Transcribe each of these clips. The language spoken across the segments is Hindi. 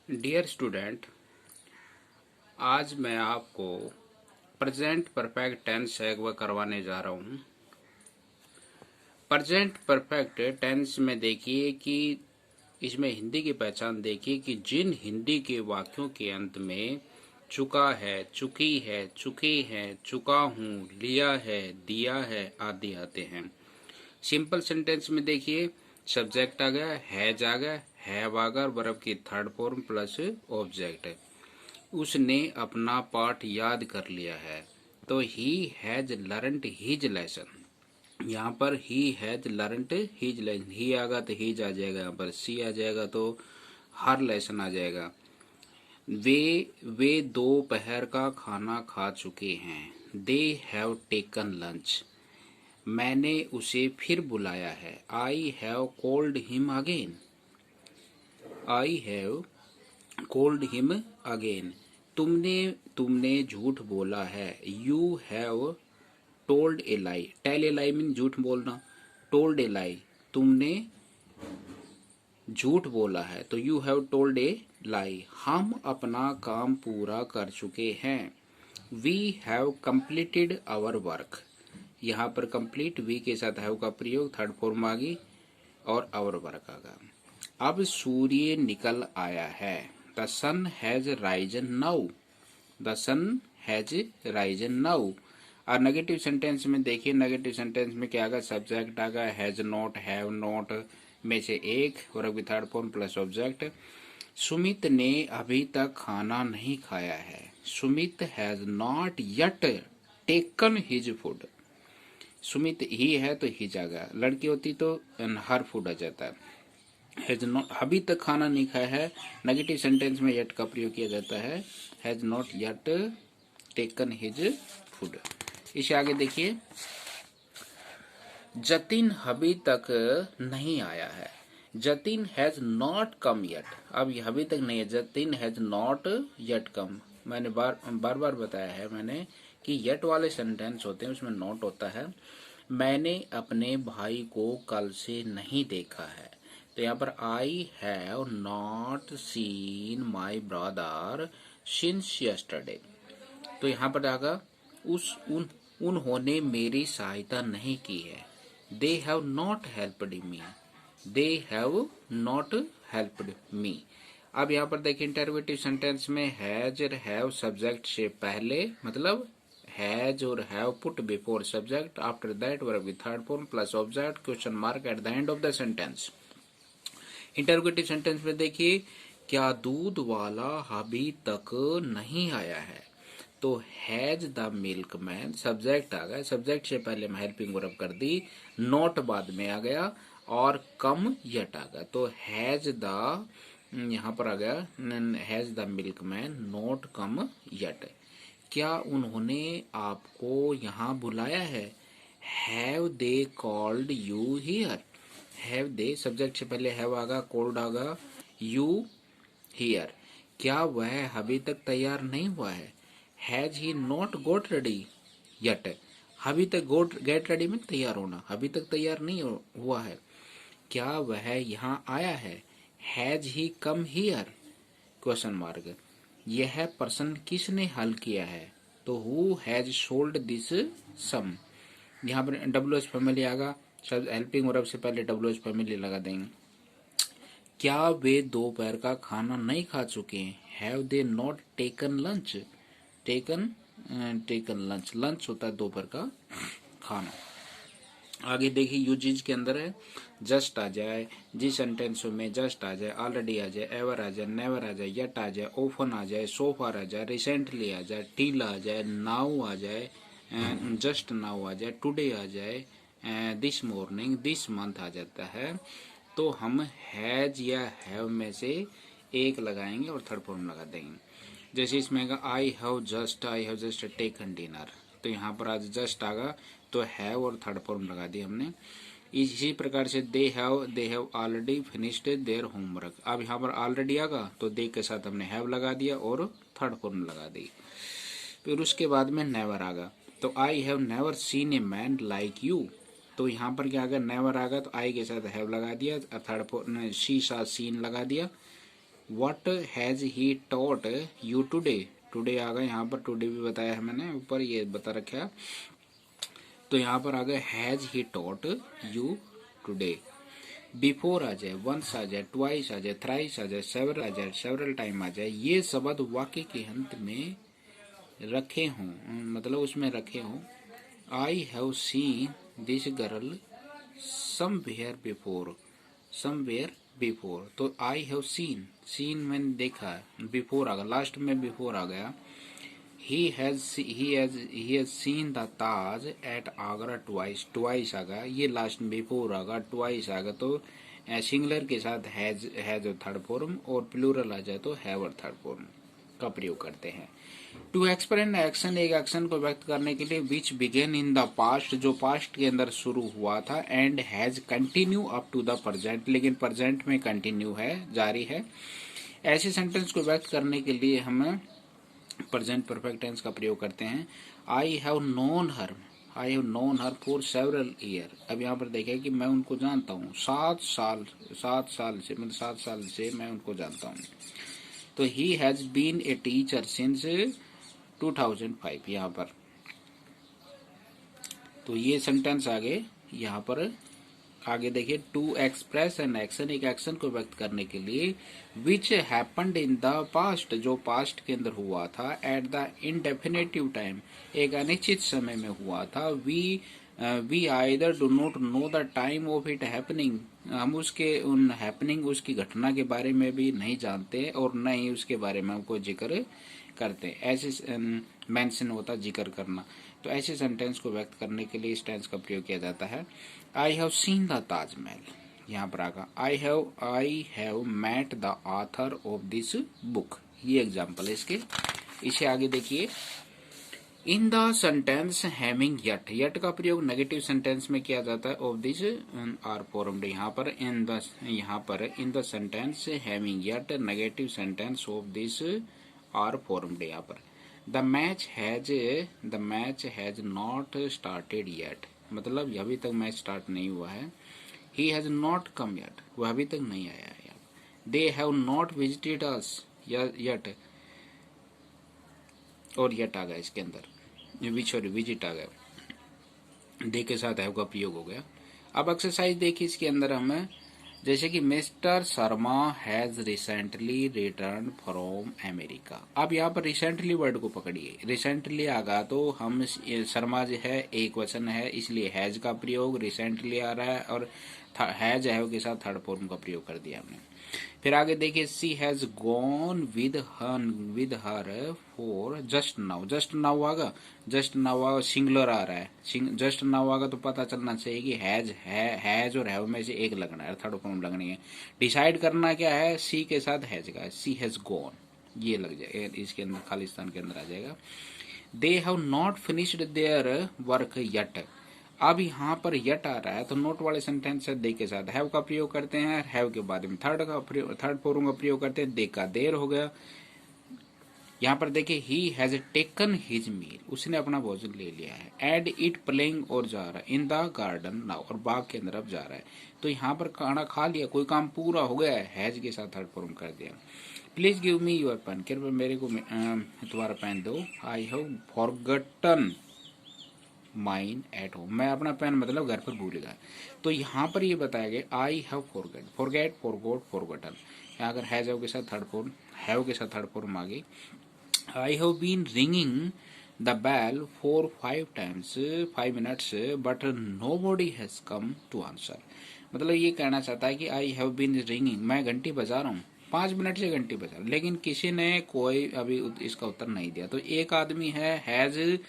डियर स्टूडेंट, आज मैं आपको प्रेजेंट परफेक्ट टेंस एक बार करवाने जा रहा हूँ। प्रेजेंट परफेक्ट टेंस में देखिए कि इसमें हिंदी की पहचान देखिए कि जिन हिंदी के वाक्यों के अंत में चुका है, चुकी है, चुके हैं, चुका हूँ, लिया है, दिया है आदि आते हैं। सिंपल सेंटेंस में देखिए सब्जेक्ट आ गया, हैज आ गया, हैव आ गया, वर्ब की थर्ड फॉर्म प्लस ऑब्जेक्ट है। उसने अपना पाठ याद कर लिया है, तो he has learned his lesson. यहाँ पर ही has learned his lesson, he आगा तो हिज आ जाएगा, यहाँ पर सी आ जाएगा तो हर लेसन आ जाएगा। वे दोपहर का खाना खा चुके हैं, दे हैव टेकन लंच। मैंने उसे फिर बुलाया है, I have called him again. I have called him again. तुमने तुमने झूठ बोला है, you have told a lie. Tell a lie mean झूठ बोलना, टोल्ड ए लाई तुमने झूठ बोला है, तो you have told a lie. हम अपना काम पूरा कर चुके हैं, we have completed our work. यहाँ पर कंप्लीट वी के साथ हैव का प्रयोग, थर्ड फॉर्म आ गई और आवर वर्क आ गया। अब सूर्य निकल आया है, the sun has risen now. The sun has risen now. और नेगेटिव सेंटेंस में देखिए, नेगेटिव सेंटेंस में क्या आगा, सब्जेक्ट आगा, हैज नॉट, हैव नॉट में से एक और third form plus object. Sumit ने अभी तक खाना नहीं खाया है, Sumit has not yet taken his food. Sumit he है तो हिज आ गया, लड़की होती तो हर फूड आ जाता है। हैज नॉट अभी तक खाना नहीं खाया है, नेगेटिव सेंटेंस में यट का प्रयोग किया जाता है, has not yet taken his food. इसे आगे देखिए, जतिन अभी तक नहीं आया है, Jatin has not come yet. अब ये अभी तक नहीं है, जतिन हैज नॉट यट कम। मैंने बार बार बताया है मैंने कि यट वाले सेंटेंस होते हैं उसमें नॉट होता है। मैंने अपने भाई को कल से नहीं देखा है, तो यहाँ पर I have not seen my brother since yesterday. तो यहाँ पर आगा उन्होंने मेरी सहायता नहीं की है, they have not helped me. They have not helped me. अब यहाँ पर देखिए इंटरोगेटिव सेंटेंस में हैज और हैव सब्जेक्ट से पहले, मतलब हैज और have put before subject, after that verb with third form plus object, question mark at the end of the sentence. Interrogative sentence में देखिए, क्या दूध वाला अभी तक नहीं आया है, तो हैज द मिल्कमैन, सब्जेक्ट आ गया, सब्जेक्ट से पहले मैं हेल्पिंग वर्ब कर दी, नॉट बाद में आ गया और कम यट आ गया, तो हैज द यहाँ पर आ गया has the milkman not come yet. क्या उन्होंने आपको यहाँ बुलाया है, have they called you here. Have they subject से पहले हैव आगा, कॉल्ड आगा, यू हियर। क्या वह अभी तक तैयार नहीं हुआ है, has he not got ready yet. अभी तक गोट गेट रेडी में तैयार होना, अभी तक तैयार नहीं हुआ है। क्या वह यहाँ आया है, has he come here question mark. यह प्रश्न किसने हल किया है, तो हु हैज सोल्ड दिस सम। यहाँ पर डब्ल्यू एच फैमिली आगा, सब हेल्पिंग वर्ब से पहले डब्ल्यू एच फैमिली लगा देंगे। क्या वे दोपहर का खाना नहीं खा चुके हैं, have they not taken lunch. Taken lunch, lunch होता है दोपहर का खाना। आगे देखिए यूजेज के अंदर है, जस्ट आ जाए, जिस सेंटेंस में जस्ट आ जाए, ऑलरेडी आ जाए, एवर आ जाए, नेवर आ जाए, यट आ जाए, ओफन आ जाए, सो फार आ जाए, रिसेंटली आ जाए, टिल आ जाए, नाउ आ जाए, जस्ट नाउ आ जाए, टुडे आ जाए, दिस मॉर्निंग, दिस मंथ आ जाता है, तो हम हैज या हैव में से एक लगाएंगे और थर्ड फॉर्म लगा देंगे। जैसे इसमें I have just taken dinner, तो यहाँ पर आज जस्ट आगा तो हैव और थर्ड फॉर्म लगा दिया हमने। इसी प्रकार से they have already finished their homework. अब यहाँ पर ऑलरेडी आगा तो दे के साथ हमने हैव लगा दिया और थर्ड फॉर्म लगा दी। फिर उसके बाद में नेवर आगा, तो I have never seen a man like you. तो यहाँ पर क्या आगा, नेवर आगा तो आई के साथ हैव लगा दिया, third form she has seen लगा दिया, what has he taught you today, today आ गया, यहाँ पर टुडे भी बताया है मैंने, ऊपर ये बता रखा, तो यहाँ पर आ गया has he taught you today. Before आ जाए, वंस आ जाए, ट्वाइस आ जाए, थ्राइस आ जाए, सेवरल आ जाए, सेवरल टाइम आ जाए, ये शब्द वाक्य के अंत में रखे हों, मतलब उसमें रखे हों। आई have seen this girl somewhere before, somewhere before, तो आई हैव सीन, सीन मैंने देखा है, बिफोर आ गया, लास्ट में बिफोर आ गया। he has seen the Taj at Agra twice, twice आ गया, ये लास्ट में बिफोर आ गया, ट्वाइस आ गया, तो सिंगुलर के साथ हैज और थर्ड फॉर्म, और प्लूरल आ जाए तो हैव और थर्ड फॉर्म का प्रयोग करते हैं। टू एक्सप्लेन एक्शन, एक एक्शन को व्यक्त करने के लिए, which began in the past, जो पास्ट के अंदर शुरू हुआ था, and has continue up to the present, लेकिन प्रेजेंट में कंटिन्यू है, जारी है। ऐसे सेंटेंस को व्यक्त करने के लिए हम प्रेजेंट परफेक्ट टेंस का प्रयोग करते हैं। I have known her, I have known her for several year, अब यहाँ पर देखिए कि मैं उनको जानता हूँ 7 साल, 7 साल से, मतलब 7 साल से मैं उनको जानता हूँ। तो he has been a teacher since 2005 यहाँ पर, तो ये सेंटेंस आगे यहाँ पर आगे देखिए। टू एक्सप्रेस एन एक्शन, एक एक्शन को व्यक्त करने के लिए, which happened in the past, जो पास्ट के अंदर हुआ था, एट द इनडेफिनेटिव टाइम, एक अनिश्चित समय में हुआ था। We either do not know the time of it happening, हम उसके उन हैपनिंग, उसकी घटना के बारे में भी नहीं जानते, और न ही उसके बारे में हमको जिक्र करते, ऐसे मेंशन होता जिक्र करना। तो ऐसे सेंटेंस को व्यक्त करने के लिए इस टेंस का प्रयोग किया जाता है। I have seen the Taj Mahal, यहाँ पर आगा I have met the author of this book, ये एग्जाम्पल है इसके। इसे आगे देखिए। In the sentence having yet, yet का प्रयोग नेगेटिव सेंटेंस में किया जाता है, ऑफ दिस आर फॉर्म्ड, यहाँ पर in the sentence having yet, negative sentence of this are formed, यहाँ पर the match has not started yet, मतलब अभी तक मैच स्टार्ट नहीं हुआ है। He has not come yet, वह अभी तक नहीं आया है। They have not visited us yet, और येट आ गया इसके अंदर, विजिट आ गया, दे के साथ हैव का प्रयोग हो गया। अब एक्सरसाइज देखिए इसके अंदर हमें, जैसे कि mister Sharma has recently return from America, अब यहाँ पर रिसेंटली वर्ड को पकड़िए, रिसेंटली आगा तो हम शर्मा जो है एक वचन है, इसलिए हैज का प्रयोग रिसेंटली आ रहा है, और हैज के साथ थर्ड फॉर्म का प्रयोग कर दिया हमने। फिर आगे देखिए, she has gone with her for just now, just now आगा, जस्ट नाउ आगा सिंगुलर आ रहा है, जस्ट नाउ आगा तो पता चलना चाहिए कि हैज और हैव में से एक लगना है, थर्ड फॉर्म लगनी है। डिसाइड करना क्या है, सी के साथ हैज का, सी हैज गॉन, ये लग जाएगा, इसके अंदर खालिस्तान के अंदर आ जाएगा। दे have not finished their work yet, अब यहाँ पर यट आ रहा है तो नोट वाले सेंटेंस से दे के साथ हैव का प्रयोग करते हैं, हैव के बाद में थर्ड फॉर्म का प्रयोग करते हैं, दे का देर हो गया। यहाँ पर देखिए, he has taken his meal, उसने अपना भोजन ले लिया है। एड इट प्लेइंग, और जा रहा है, इन द गार्डन नाउ, और बाग के अंदर अब जा रहा है। तो यहाँ पर खाना खा लिया, कोई काम पूरा हो गया है, हैज के साथ थर्ड फॉर्म कर दिया। Please give me your pen, कृपया मेरे को तुम्हारा पेन दो। I have forgotten mine at home, मैं अपना पेन मतलब घर पर भूल गया। तो यहाँ पर ये बताया गया, I have forget, forgot, forgotten, यहाँ अगर हैज के साथ थर्ड फॉर्म, हैव के साथ थर्ड फॉर्म आ गई। I have been ringing the bell for 5 minutes but nobody has come to answer, मतलब ये कहना चाहता है कि आई हैव बीन रिंगिंग, मैं घंटी बजा रहा हूँ, 5 मिनट से घंटी बजा, लेकिन किसी ने कोई अभी इसका उत्तर नहीं दिया। तो एक आदमी है, हैज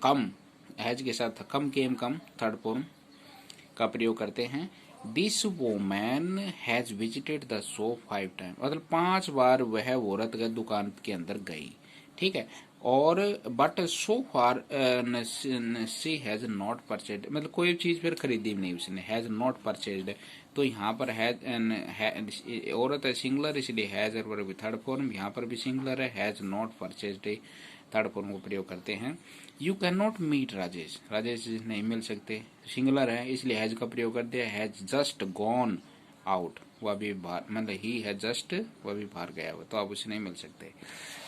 कम, हैज के साथ कम, केम कम, थर्ड फॉर्म का प्रयोग करते हैं। This woman has visited the shop 5 time, मतलब 5 बार वह औरत दुकान के अंदर गई, ठीक है। और but so far she has not purchase, मतलब कोई चीज फिर खरीदी नहीं उसने, हैज नॉट परचेज। तो यहाँ पर हैज औरत है सिंगुलर, इसलिए हैज और भी थर्ड फॉर्म, यहाँ पर भी सिंगुलर है, has not purchase, third form को प्रयोग करते हैं। You can not meet Rajesh, Rajesh नहीं मिल सकते, सिंगुलर है, इसलिए हैज का प्रयोग करते हैं, हैज जस्ट गॉन आउट, वह भी बाहर, मतलब ही है जस्ट, वह भी बाहर गया हुआ, तो आप उसे नहीं मिल सकते।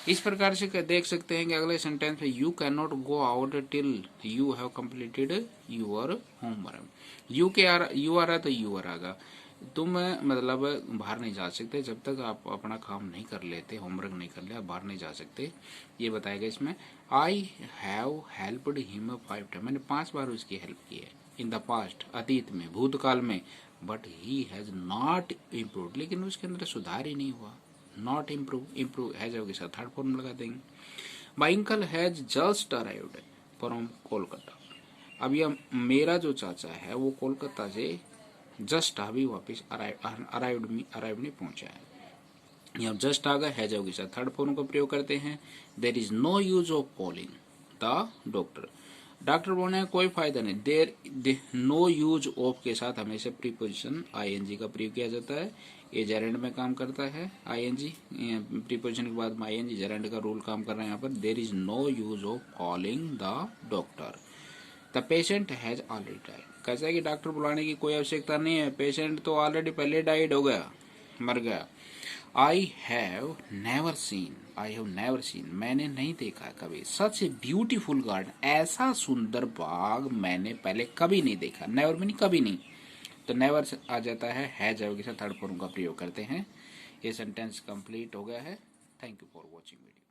इस प्रकार से देख सकते हैं कि अगले सेंटेंस में you can not go out till you have completed your homework. You आ रहा तो यूर आगा। तुम मतलब बाहर नहीं जा सकते जब तक आप अपना काम नहीं कर लेते, होमवर्क नहीं कर लिया, आप बाहर नहीं जा सकते, ये बताएगा इसमें। I have helped him 5 time, मैंने 5 बार उसकी हेल्प की है। इन द पास्ट, अतीत में, भूतकाल में। But he has not improve, लेकिन उसके अंदर सुधार ही नहीं हुआ। नॉट इम्प्रूव, इम्प्रूव हैज के साथ थर्ड फॉर्म लगा देंगे। My uncle has just arrived from Kolkata. अब यह मेरा जो चाचा है वो कोलकाता से जस्ट अभी वापस अराइव्ड नहीं पहुंचा है। यहाँ जस्ट आ गया, हैज के साथ थर्ड फॉर्म का प्रयोग करते हैं। There is no use of calling the doctor. Doctor बोलने का कोई फायदा नहीं। देर नो यूज ऑफ के साथ हमेशा प्रीपोजिशन आईएनजी का प्रयोग किया जाता है। ये जेरेंड में काम करता है। आईएनजी प्रीपोजिशन के बाद आईएनजी जेरेंड का रूल काम कर रहा है यहाँ पर। There is no use of calling the doctor. The patient has already died. कैसा है कि डॉक्टर बुलाने की कोई आवश्यकता नहीं है, पेशेंट तो ऑलरेडी पहले डाइड हो गया, मर गया। आई हैव नेवर सीन, मैंने नहीं देखा कभी। सच ए ब्यूटीफुल गार्डन, ऐसा सुंदर बाग मैंने पहले कभी नहीं देखा। नेवर मीनिंग कभी नहीं, तो नेवर आ जाता है, हैज के साथ थर्ड फॉर्म का प्रयोग करते हैं। ये सेंटेंस कंप्लीट हो गया है। Thank you for watching video.